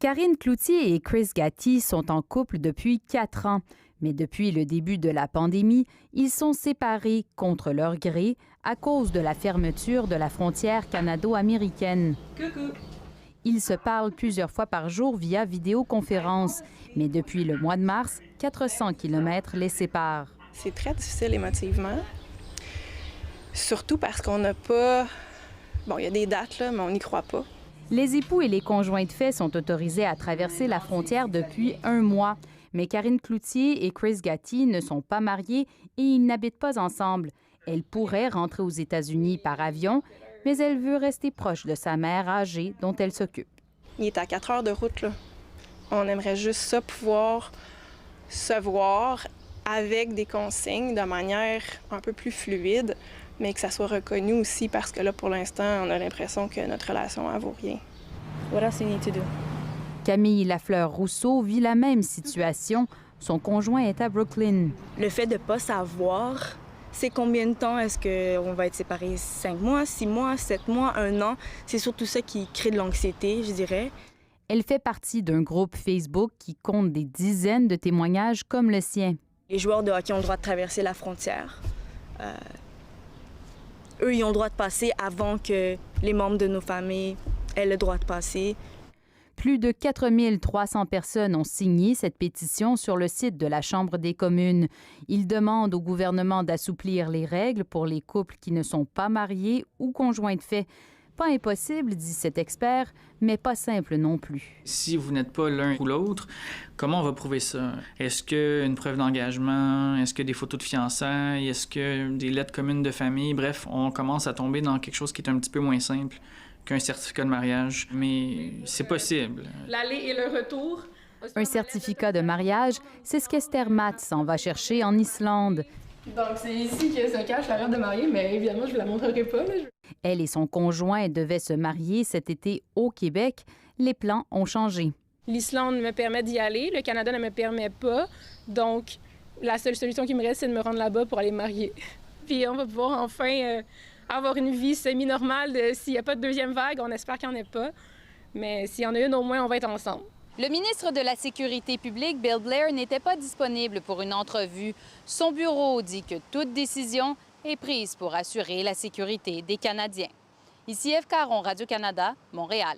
Karine Cloutier et Chris Gatti sont en couple depuis 4 ans. Mais depuis le début de la pandémie, ils sont séparés contre leur gré à cause de la fermeture de la frontière canado-américaine. Coucou. Ils se parlent plusieurs fois par jour via vidéoconférence. Mais depuis le mois de mars, 400 km les séparent. C'est très difficile émotivement. Surtout parce qu'on n'a pas... Bon, il y a des dates, là, mais on n'y croit pas. Les époux et les conjoints de fait sont autorisés à traverser la frontière depuis 1 mois. Mais Karine Cloutier et Chris Gatti ne sont pas mariés et ils n'habitent pas ensemble. Elle pourrait rentrer aux États-Unis par avion, mais elle veut rester proche de sa mère âgée dont elle s'occupe. Il est à 4 heures de route, là. On aimerait juste ça, pouvoir se voir avec des consignes de manière un peu plus fluide, mais que ça soit reconnu aussi parce que là, pour l'instant, on a l'impression que notre relation ne vaut rien. What else you need to do? Camille Lafleur-Rousseau vit la même situation. Son conjoint est à Brooklyn. Le fait de ne pas savoir, c'est combien de temps est-ce qu'on va être séparés? 5 mois, 6 mois, 7 mois, 1 an? C'est surtout ça qui crée de l'anxiété, je dirais. Elle fait partie d'un groupe Facebook qui compte des dizaines de témoignages comme le sien. Les joueurs de hockey ont le droit de traverser la frontière. Eux, ils ont le droit de passer avant que les membres de nos familles aient le droit de passer. Plus de 4 300 personnes ont signé cette pétition sur le site de la Chambre des communes. Ils demandent au gouvernement d'assouplir les règles pour les couples qui ne sont pas mariés ou conjoints de fait. Pas impossible, dit cet expert, mais pas simple non plus. Si vous n'êtes pas l'un ou l'autre, comment on va prouver ça? Est-ce qu'une preuve d'engagement? Est-ce que des photos de fiançailles? Est-ce que des lettres communes de famille? Bref, on commence à tomber dans quelque chose qui est un petit peu moins simple qu'un certificat de mariage, mais c'est possible. L'aller et le retour. Un certificat de mariage, c'est ce qu'Esther Matt s'en va chercher en Islande. Donc, c'est ici que se cache la robe de mariée, mais évidemment, je ne vous la montrerai pas. Là. Elle et son conjoint devaient se marier cet été au Québec. Les plans ont changé. L'Islande me permet d'y aller, le Canada ne me permet pas. Donc, la seule solution qui me reste, c'est de me rendre là-bas pour aller me marier. Puis on va pouvoir enfin avoir une vie semi-normale. S'il n'y a pas de deuxième vague, on espère qu'il n'y en ait pas. Mais s'il y en a une, au moins, on va être ensemble. Le ministre de la Sécurité publique, Bill Blair, n'était pas disponible pour une entrevue. Son bureau dit que toute décision est prise pour assurer la sécurité des Canadiens. Ici Ève Caron, Radio-Canada, Montréal.